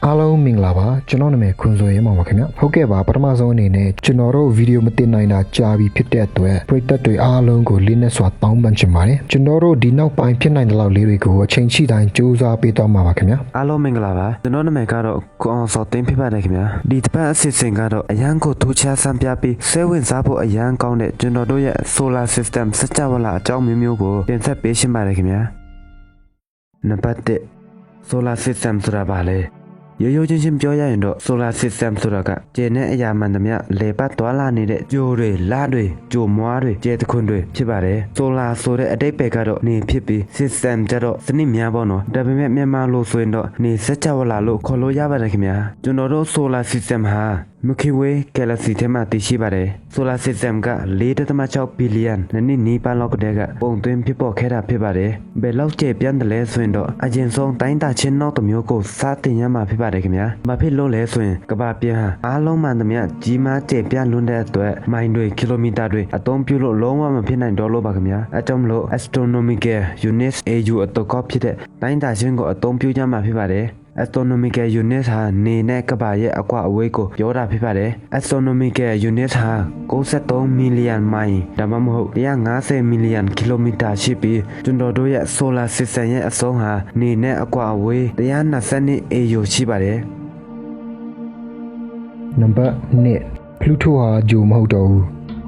အားလုံးမင်္ဂလာပါကျွန်တော်နာမည်ခွန်စိုးရဲမောင်ပါခင်ဗျဟုတ်ကဲ့ပါပထမဆုံးအနေနဲ့ကျွန်တော်တို့ဗီဒီယိုမတင်နိုင်တာကြာပြီဖြစ်တဲ့အတွက်ပရိသတ်တွေအားလုံးကိုလေးနဲ့စွာတောင်းပန်ချင်ပါတယ်ကျွန်တော်တို့ဒီနောက်ပိုင်းဖြစ်နိုင်တဲ့လောက်လေးတွေကိုအချိန်ရှိတိုင်းစူးစမ်းပေးသွားမှာပါခင်ဗျ အားလုံးမင်္ဂလာပါကျွန်တော်နာမည်ကတော့ကိုအောင်စောတင်းဖြစ်ပါတယ်ခင်ဗျာဒီတစ်ပတ်အစီအစဉ်ကတော့အရန်ကိုထူးခြားဆန်းပြပြီးဆဲဝင်စားဖို့အရန်ကောင်းတဲ့ကျွန်တော်တို့ရဲ့ Solar System စကြဝဠာအကြောင်းမျိုးမျိုးကိုတင်ဆက်ပေးရှင်းပါတယ်ခင်ဗျာနံပါတ်1 Solar System ဆိုတာဘာလဲရိုးချင်းပြောရရင်တော့ Solar System ဆိုတာကကျင်းတဲ့အရာမှန်သမျှလေပတ်သွားလာနေတဲ့ကြိုးတွေလတွေကြိုမွားတွေကျဲတခွန်းတွေဖြစ်ပါတယ် Solar ဆိုတဲ့အဓိပ္ပာယ်ကတော့နေဖြစ်ပြီး System ကြတော့စနစ်များပေါ့နော်ဒါပေမဲ့မြန်မာလို့ဆိုရင်တော့နေစကြဝဠာလို့ခေါ်လို့ရပါတယ်ခင်ဗျာကျွန်တော်တို့ Solar System ဟာMilky Way Galaxy ထဲမှာတည်ရှိပါတယ် Solar System က 4.6 ဘီလီယံနှစ်နီးပါးလောက်ကတည်းကပုံသွင်းဖြစ်ပေါ်ခဲ့တာဖြစ်ပါတယ်ဘယ်လောက်ကျပြန့်တယ်လဲဆိုရင်တော့အရင်ဆုံးတိုင်းတာချင်းနောက်တစ်မျိုးကိုစတင်ရမှာဖြစ်ပါတယ်ခင်ဗျာဘာဖြစ်လို့လဲဆိုရင်ကမ္ဘာပြန်ဟာအားလုံးမှန်သမျှကြီးမားကျပြန့်လွန်းတဲ့အတွက်မိုင်တွေကီလိုမီတာတွေအသုံးပြုလို့လုံးဝမဖြစ်နိုင်တော့လို့ပါခင်ဗျာအဲကြောင့်မလို့ Astronomical Units AU အတုကောက်ဖြစ်တဲ့တိုင်းတာချင်းကိုအသုံးပြုကြမှာဖြစ်ပါတယ်Astronomical Unit ဟာနေနဲ့ကမ္ဘာရဲ့အကွာအဝေးကိုပြောတာဖြစ်ပါတယ် Astronomical Unit ဟာ93 မီလီယံမိုင်ဒါမှမဟုတ်150 မီလီယံကီလိုမီတာရှိပြီးကျွန်တော်တို့ရဲ့ Solar System ရဲ့အဆုံးဟာနေနဲ့အကွာအဝေး122 AU ရှိပါတယ်နံပါတ်2 Pluto ဟာဂျိုမဟုတ်တော့ဘူး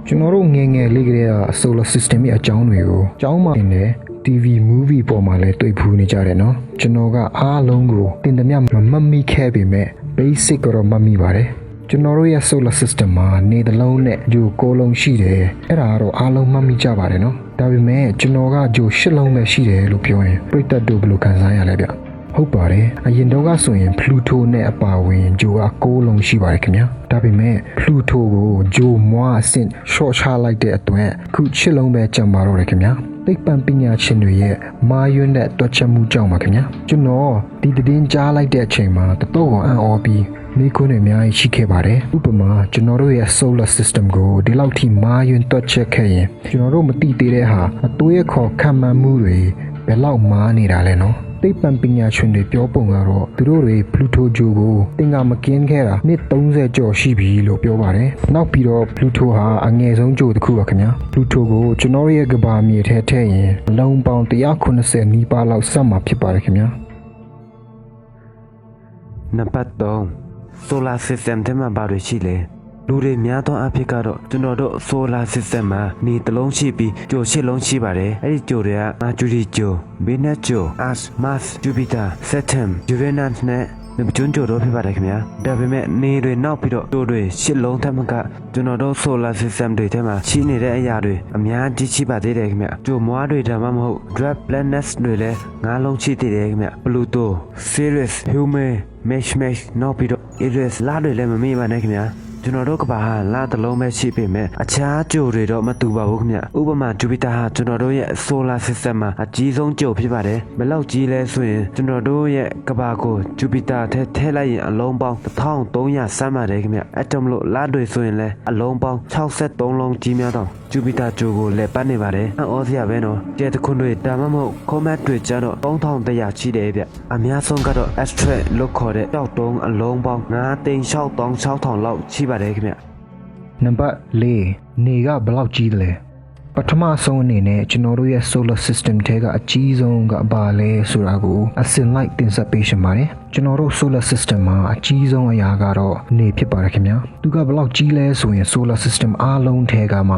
ကျွန်တော်တို့ငယ်လေးကတည်းက Solar System ရဲ့အကြောင်းတွေကိုအကြောင်းမှတင်တယ်TV movie ပေါ်မှာလည်းတွေ့ဖူးနေကြတယ်နော်ကျွန်တော်ကအားလုံးကိုတင်သမျှမမှတ်မိခဲ့ပေမဲ့ basic ကတော့မှတ်မိပါတယ်ကျွန်တော်တို့ရဲ့ solar system မှာနေသလုံးနဲ့ဂျို9လုံးရှိတယ်အဲ့ဒါကတော့အားလုံးမှတ်မိကြပါတယ်နော်ဒါပေမဲ့ကျွန်တော်ကဂျို10လုံးပဲရှိတယ်လို့ပြောရင်ပရိသတ်တို့ဘယ်လိုခံစားရလဲဗျဟုတ်ပါတယ်အရင်တော့ကဆိုရင် Pluto နဲ့အပါဝင်ဂျိုက9လုံးရှိပါတယ်ခင်ဗျာဒါပေမဲ့ Pluto ကိုဂျိုမွားအဆင့် short ချလိုက်တဲ့အတွက်ခု10လုံးပဲကျန်ပါတော့တယ်ခင်ဗျာသိပ္ပံပညာရှင်တွေရဲ့မာယွန်းတဲ့တွက်ချက်မှုကြောင့်ပါခင်ဗျာကျွန်တော်ဒီသတင်းကြားလိုက်တဲ့အချိန်မှာတတော့အံ့ဩပြီးမိခွန်းတွေအများကြီးရှိခဲ့ပါတယ်ဥပမာကျွန်တော်တို့ရဲ့ solar system ကိုဒီလောက်ထိမာယွန်းတွက်ချက်ခဲ့ရင်ကျွန်တော်တို့မသိသေးတဲ့ဟာအသွေးခေါ်ခံမှန်းမှုတွေဘယ်လောက်မားနေတာလဲနော်သိပ္ပံပညာရှင်တွေပြောပုံကတော့သူတို့တွေ Pluto ဂျိုကိုတင်ကမကင်းခဲ့တာနှစ်30ကျော်ရှိပြီလို့ပြောပါတယ်နောက်ပြီးတော့ Pluto ဟာအငယ်ဆုံးဂျိုတစ်ခုပါခင်ဗျာ Pluto ကိုကျွန်တော်ရဲ့ကမ္ဘာမြေထဲထည့်ရင်အလုံးပေါင်း190နီးပါးလောက်ဆက်မှာဖြစ်ပါတယ်ခင်ဗျာနံပါတ်3 Solar System ထဲမှာဘာတွေရှိလဲလူတွေများသောအားဖြင့်ကတော့ကျွန်တော်တို့ Solar System မှာနေတစ်လုံးရှိပြီးကြို8လုံးရှိပါတယ်အဲ့ဒီကြိုတွေက Mercury ကြို Venus ကြို Earth Mars Jupiter Saturn Uranus နဲ့Neptune ကြိုတို့ဖြစ်ပါတယ်ခင်ဗျာဒါပေမဲ့နေတွေနောက်ပြီးတော့ကြိုတွေ8လုံးထက်မကကျွန်တော်တို့ Solar System တွေထဲမှာရှိနေတဲ့အရာတွေအများကြီးရှိပါသေးတယ်ခင်ဗျကြိုမွားတွေဒါမှမဟုတ် Dwarf Planets တွေလည်း9လုံးရှိသေးတယ်ခင်ဗျ Pluto Ceres Haumea Mesh နောက်ပြီးတော့ Eris လတွေလည်းမမေ့ပါနဲ့ခင်ဗျာကျွန်တော်တို့ကဘာဟာလတစ်လုံးပဲရှိပေမဲ့အခြားကြိုတွေတော့မတူပါဘူးခင်ဗျဥပမာ Jupiter ဟာကျွန်တော်တို့ရဲ့ Solar System မှာအကြီးဆုံးကြိုဖြစ်ပါတယ်ဘယ်လောက်ကြီးလဲဆိုရင်ကျွန်တော်တို့ရဲ့ကဘာကို Jupiter ထဲလိုက်ရင်အလုံးပေါင်း1300စမ်းပါတယ်ခင်ဗျအဲ့ကြောင့်မလို့လတွေဆိုရင်လည်းအလုံးပေါင်း63လုံးကြီးများတော့ Jupiter ကြိုကိုလည်းပတ်နေပါတယ်အော်စရာပဲနော်ကျဲတခွန်းတွေဒါမှမဟုတ် Comet တွေကျတော့3100ရှိတယ်ဗျအများဆုံးကတော့ Asteroid လို့ခေါ်တဲ့တောက်တုံးအလုံးပေါင်း9,66000လောက်ရှိပါတယ်ခင်ဗျနံပါတ်4နေကဘယ်လောက်ကြီးတယ်လဲပထမဆုံးအနေနဲ့ကျွန်တော်တို့ရဲ့ solar system ထဲကအကြီးဆုံးကဘာလဲဆိုတာကိုအစဉ်လိုက်တင်ဆက်ပေးရှင်ပါတယ်ကျွန်တော်တို့ solar system မှာအကြီးဆုံးအရာကတော့နေဖြစ်ပါတယ်ခင်ဗျာသူကဘယ်လောက်ကြီးလဲဆိုရင် solar system အားလုံးထဲကမှ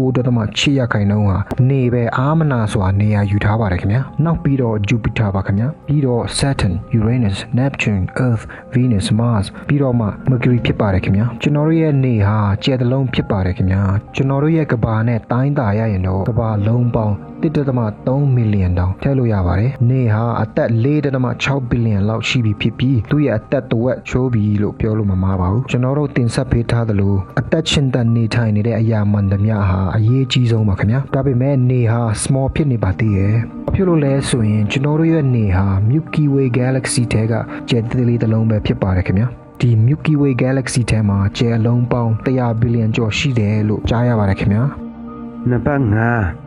69.6ရာခိုင်နှုန်းဟာနေပဲအားမနာစွာနေရာယူထားပါတယ်ခင်ဗျာနောက်ပြီးတော့ Jupiter ပါခင်ဗျာပြီးတော့ Saturn Uranus Neptune Earth Venus Mars ပြီးတော့မှ Mercury ဖြစ်ပါတယ်ခင်ဗျာကျွန်တော်တို့ရဲ့နေဟာကျဲတလုံးဖြစ်ပါတယ်ခင်ဗျာကျွန်တော်တို့ရဲ့ကဘာနဲ့တိုင်းတာရရင်တော့ကဘာလုံးပေါင်း1.3 မီလီယံတောင်ထည့်လို့ရပါတယ်နေဟာအသက်4.6 ဘီလီယံလောက်ရှိပြီဖြစ်ပြီးသူ့ရဲ့အသက်တစ်ဝက်ချိုးပြီလို့ပြောလို့မမှားပါဘူးကျွန်တော်တို့တင်ဆက်ပေးထားသလိုအသက်ရှင်တန်နေထိုင်နေတဲ့အရာမှန်သမျှဟာအရေးကြီးဆုံးပါခင်ဗျာဒါပေမဲ့နေဟာ small ဖြစ်နေပါသေးရဲ့ဘာဖြစ်လို့လဲဆိုရင်ကျွန်တော်တို့ရဲ့နေဟာ Milky Way Galaxy ထဲကကျဲသေးလေးတစ်လုံးပဲဖြစ်ပါတယ်ခင်ဗျာဒီ Milky Way Galaxy ထဲမှာကျဲအလုံးပေါင်း100ဘီလီယံကျော်ရှိတယ်လို့ကြားရပါတယ်ခင်ဗျာနံပါတ်5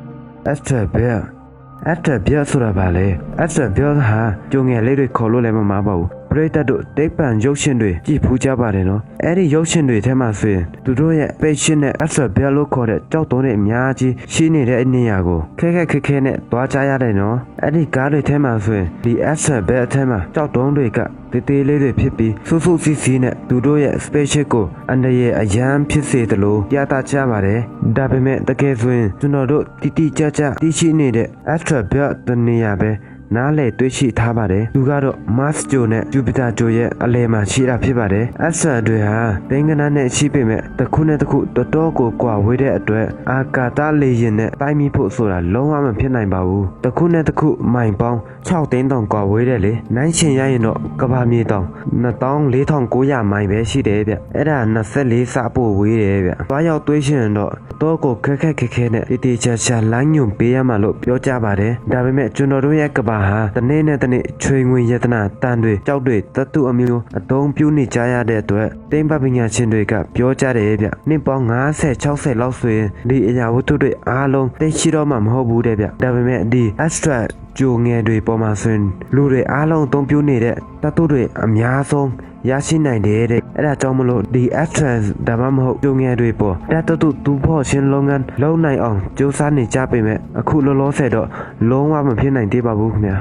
Asteroid ဆိုတာပါလေ Asteroid ဟာကျုံငယ်လေးတွေခေါ်လို့လည်းမမှားပါဘူး ပရိသတ်တို့တိတ်ပံရုပ်ရှင်တွေကြည့်ဖူးကြပါတယ်နော်အဲ့ဒီရုပ်ရှင်တွေထဲမှာဆိုရင်သူတို့ရဲ့ patient နဲ့ astral bed လို့ခေါ်တဲ့ကြောက်တုံးတွေအများကြီးရှိနေတဲ့နေရာကိုခက်ခဲနဲ့သွားကြရတယ်နော်အဲ့ဒီကားတွေထဲမှာဆိုရင်ဒီ astral bed အထဲမှာကြောက်တုံးတွေကတေးသေးလေးတွေဖြစ်ပြီးဆူဆူစီစီနဲ့သူတို့ရဲ့ spaceship ကိုအန်တရဲ့အရန်ဖြစ်စေတယ်လို့ပြသကြပါတယ်ဒါပေမဲ့တကယ်ဆိုရင်ကျွန်တော်တို့တိကျသိရှိနေတဲ့ astral bed တနေရာပဲနားလေတွေ့ရှိထားပါတယ်သူကတော့ Mars ဂျိုနဲ့ Jupiter ဂျိုရဲ့အလယ်မှာရှိတာဖြစ်ပါတယ် Astral တွေဟာတင်ကနန်းနဲ့ရှိပေမဲ့တစ်ခုနဲ့တစ်ခုတော်တော်ကိုကွာဝေးတဲ့အတွက်အာကာသလေယာဉ်နဲ့တိုင်းမိဖို့ဆိုတာလုံးဝမဖြစ်နိုင်ပါဘူးတစ်ခုနဲ့တစ်ခုမိုင်ပေါင်း6သိန်းတောင်ကွာဝေးတယ်လေနိုင်ရှင်ရရင်တော့ကဘာမြေတောင်24,900မိုင်ပဲရှိတယ်ဗျအဲ့ဒါ24ဆပို့ဝေးတယ်ဗျသွားရောက်တွေးရှင်တော့တော့ကိုခက်ခဲနဲ့တေချာလမ်းညွန်ပေးရမှာလို့ပြောကြပါတယ်ဒါပေမဲ့ကျွန်တော်တို့ရဲ့ကဘာဟာတနေ့နဲ့တနေ့ချွေငွေယတနာတန်တွေကြောက်တွေတတ်သူအမျိုးအသုံးပြုနေကြရတဲ့အတွက်တိမ်ပပညာရှင်တွေကပြောကြတယ်ဗျနှစ်ပေါင်း50-60လောက်ဆိုရင်ဒီအရာဝတ္ထုတွေအားလုံးသိရှိတော့မှမဟုတ်ဘူးတဲ့ဗျဒါပေမဲ့ဒီ Astral ဂျိုငယ်တွေပေါ်မှာဆိုရင်လူတွေအားလုံးအသုံးပြုနေတဲ့တတ်သူတွေအများဆုံးရရှိနိုင်တယ်တဲ့အဲ့ဒါကြောင့်မလို့ဒီ Astral ဒါမှမဟုတ်ဂျိုငယ်တွေပေါ်တတ်သူသူဖို့ရှင်လုပ်ငန်းလုံးနိုင်အောင်ကြိုးစားနေကြပေမဲ့အခုလောလောဆယ်တော့လုံးဝမဖြစ်နိုင်သေးပါဘူးခင်ဗျာ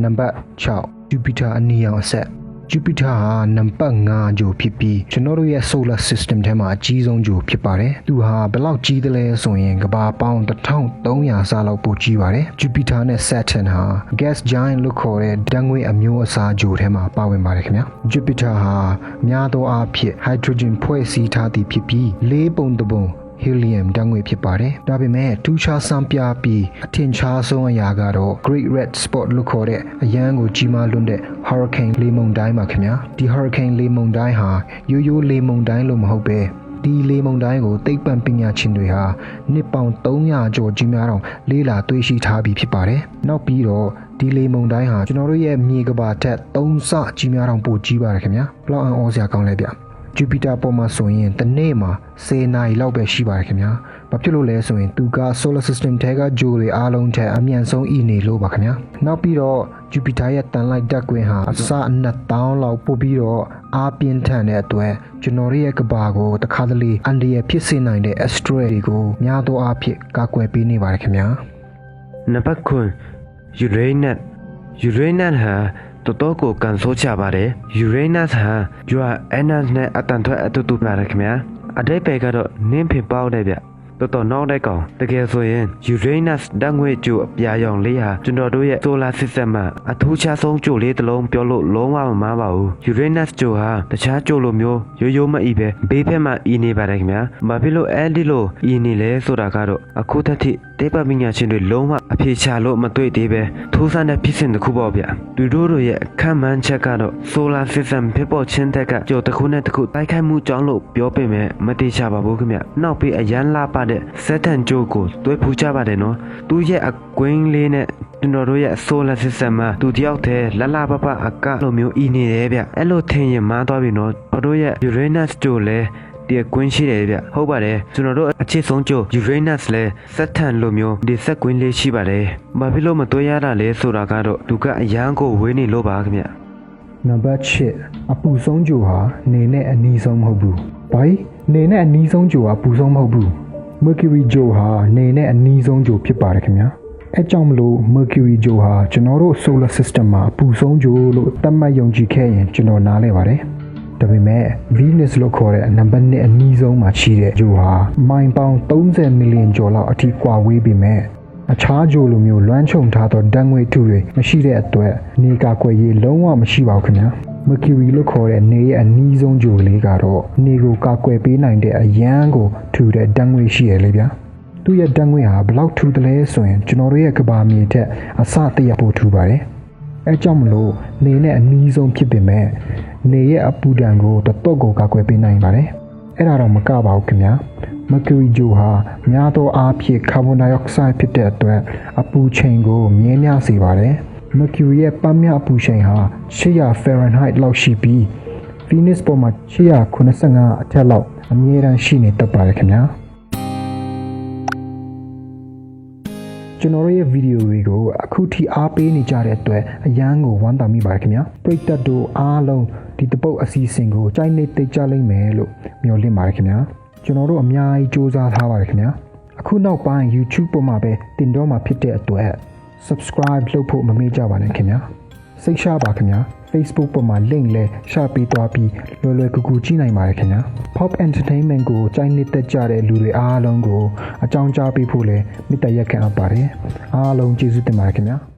နံပါတ်6 Jupiter အနီရောင်အဆက် Jupiter ဟာနံပါတ်5ဂျိုဖြစ်ပြီးကျွန်တော်တို့ရဲ့ solar system ထဲမှာအကြီးဆုံးဂျိုဖြစ်ပါတယ်။သူဟာဘယ်လောက်ကြီးသလဲဆိုရင်ကမ္ဘာပေါင်း1300ဆလောက်ပိုကြီးပါတယ်။ Jupiter နဲ့ Saturn ဟာ gas giant လို့ခေါ်တဲ့ဓာတ်ငွေ့အမျိုးအစားဂျိုထဲမှာပါဝင်ပါတယ်ခင်ဗျာ။ Jupiter ဟာများသောအားဖြင့် hydrogen ဖွဲ့စည်းထားသည်ဖြစ်ပြီး4ပုံတစ်ပုံhelium ဓာတ်ငွေ့ဖြစ်ပါတယ်။ဒါပေမဲ့ထူးခြားစမ်းပြပြီးအထင်ရှားဆုံးအရာကတော့ Great Red Spot လို့ခေါ်တဲ့အရန်ကိုကြီးမားလွန်းတဲ့ hurricane လေမုန်တိုင်းပါခင်ဗျာ။ဒီ hurricane လေမုန်တိုင်းဟာရိုးလေမုန်တိုင်းလို့မဟုတ်ပဲဒီလေမုန်တိုင်းကိုသိပ္ပံပညာရှင်တွေဟာနှစ်ပေါင်း300ကျော်ကြီးများအောင်လေ့လာတွေ့ရှိထားပြီးဖြစ်ပါတယ်။နောက်ပြီးတော့ဒီလေမုန်တိုင်းဟာကျွန်တော်တို့ရဲ့မြေကမ္ဘာထက်3ဆကြီးများအောင်ပိုကြီးပါတယ်ခင်ဗျာ။ဘလောက်အံ့ဩစရာကောင်းလဲဗျ။ Jupiter ပေါ်မှာဆိုရင်တစ်နေ့မှာ10နာရီလောက်ပဲရှိပါတယ်ခင်ဗျာ။ဘာဖြစ်လို့လဲဆိုရင်သူက solar system ထဲကဂျိုတွေအားလုံးထက်အမြန်ဆုံးဤနေလို့ပါခင်ဗျာ။နောက်ပြီးတော့ Jupiter ရဲ့တန်လိုက်ဓာတ်ကွင်းဟာအစ2000လောက်ပို့ပြီးတော့အားပြင်းထန်တဲ့အတွက်ကျွန်တော်ရဲ့ကမ္ဘာကိုတခါတလေအန္တရာယ်ဖြစ်စေနိုင်တဲ့ asteroid တွေကိုများသောအားဖြင့်ကာကွယ်ပေးနေပါတယ်ခင်ဗျာ။နံပါတ်9 Uranus ဟာတော်တော်ကိုကန်ဆိုးချပါတယ် Uranus ဟာကျွာ Anus နဲ့အတန်ထွက်အတူတူပါတယ်ခင်ဗျာအတိတ်ပဲကတော့နင်းဖင်ပေါက်တယ်ဗျတော်တော်နောက်တဲ့ကောင်တကယ်ဆိုရင် Uranus ဓာတ်ငွေ့ကျိုးအပြာရောင်လေးဟာကျွန်တော်တို့ရဲ့ solar system မှာအထူးခြားဆုံးကျိုးလေးတစ်လုံးပြောလို့လုံးဝမမှားပါဘူး Uranus ကျိုးဟာတခြားကျိုးလိုမျိုးရိုးမအီပဲဘေးဘက်မှာအီနေပါတယ်ခင်ဗျာဘာဖြစ်လို့အဲ့ဒီလိုအီနေလဲဆိုတာကတော့အခုထက်ထိတေပပညာရှင်တွေလုံးဝအဖြေချလို့မတွေ့သေးပဲထိုးဆန်းတဲ့ဖြစ်စဉ်တစ်ခုပေါ့ဗျသူတို့ရဲ့ခံမှန်းချက်ကတော့ solar system ဖြစ်ပေါ်ခြင်းတက်ကကျိုးတစ်ခုနဲ့တစ်ခုတိုက်ခိုက်မှုကြောင့်လို့ပြောပေမဲ့မတိကျပါဘူးခင်ဗျနောက်ပြီးအရန်လာပါတဲ့ Saturn ဂျိုကိုတွဲဖူးကြပါတယ်နော်သူရဲ့အကွင်းလေးနဲ့ကျွန်တော်တို့ရဲ့ solar system မှာသူတယောက်တည်းလပအကလိုမျိုးအီနေတယ်ဗျအဲ့လိုထင်ရင်မှားသွားပြီနော်တို့ရဲ့ Uranus ဂျိုလဲဒီကွင်းရှိတယ်ဗျဟုတ်ပါတယ်ကျွန်တော်တို့အချစ်ဆုံးကျိုး Uranus လဲ Saturn လိုမျိုးဒီဆက်ကွင်းလေးရှိပါတယ်ဘာဖြစ်လို့မတွေ့ရတာလဲဆိုတာကတော့သူကအရန်ကိုဝေးနေလို့ပါခင်ဗျနံပါတ်8အပူဆုံးဂျိုဟာနေနဲ့အနီးဆုံးမဟုတ်ဘူးဘာနေနဲ့အနီးဆုံးဂျိုဟာပူဆုံးမဟုတ်ဘူး Mercury ဂျိုဟာနေနဲ့အနီးဆုံးဂျိုဖြစ်ပါတယ်ခင်ဗျာအဲကြောင့်မလို့ Mercury ဂျိုဟာကျွန်တော်တို့ solar system မှာအပူဆုံးဂျိုလို့သတ်မှတ်ယုံကြည်ခဲ့ရင်ကျွန်တော်နားလဲပါတယ်ဒါပေမဲ့ Venus လို့ခေါ်တဲ့နံပါတ်1အနီးဆုံးမှာရှိတဲ့ဂျိုဟာမိုင်ပေါင်း30 million ကျော်လောက်အထိကွာဝေးပေမဲ့အခြားဂျိုလိုမျိုးလွှမ်းခြုံထားသောဓာတ်ငွေ့ထုတွေမရှိတဲ့အတွက်နေကာကွယ်ရေးလုံးဝမရှိပါဘူးခင်ဗျာ Mercury လို့ခေါ်တဲ့နေရဲ့အနီးဆုံးဂျိုလေးကတော့နေကိုကာကွယ်ပေးနိုင်တဲ့အရန်ကိုထူတဲ့ဓာတ်ငွေ့ရှိရလေဗျာသူ့ရဲ့ဓာတ်ငွေ့ဟာဘယ်လောက်ထူတယ်လဲဆိုရင်ကျွန်တော်တို့ရဲ့ကမ္ဘာမြေထက်အဆတရပိုထူပါတယ်အဲကြောင့်မလို့နေနဲ့အနီးဆုံးဖြစ်ပေမဲ့နေရဲ့အပူဒဏ်ကိုတတော့ကိုကာကွယ်ပေးနိုင်ပါတယ်အဲ့ဒါတော့မကပါဘူးခင်ဗျာ Mercury ဂျိုဟာများသောအားဖြင့်ကာဗွန်ဒိုင်အောက်ဆိုက်ဖြစ်တဲ့အတွက်အပူချိန်ကိုမြင့်မြတ်စေပါတယ် Mercury ရဲ့ပန်းမြအပူချိန်ဟာ800 Fahrenheit လောက်ရှိပြီး Venus ပေါ်မှာ895အထက်လောက်အမြဲတမ်းရှိနေတတ်ပါတယ်ခင်ဗျာ ကျွန်တော်တို့ရဲ့ဗီဒီယိုတွေကိုအခုထိအားပေးနေကြတဲ့အတွက်အရန်ကိုဝမ်းသာမိပါတယ်ခင်ဗျာပရိသတ်တို့အားလုံးဒီတပုတ်အစီအစဉ်ကိုကြိုက်နေသိကြလိမ့်မယ်လို့မျှော်လင့်ပါတယ်ခင်ဗျာကျွန်တော်တို့အများကြီးစူးစမ်းထားပါတယ်ခင်ဗျာအခုနောက်ပိုင်း YouTube ပေါ်မှာပဲတင်တော့မှာဖြစ်တဲ့အတွက် subscribe လုပ်ဖို့မမေ့ကြပါနဲ့ခင်ဗျာစိတ်ချပါခင်ဗျာ Facebook ပေါ်မှာ link လဲရှာပေးသွားပြီးလွယ်ကူကူကြည့်နိုင်ပါတယ်ခင်ဗျာ Pop Entertainment ကိုကြိုက်နှစ်ကြတဲ့လူတွေအားလုံးကိုအကြောင်းကြားပေးဖို့လဲမေတ္တာရက်ခံအပ်ပါတယ်အားလုံးကျေးဇူးတင်ပါတယ်ခင်ဗျာ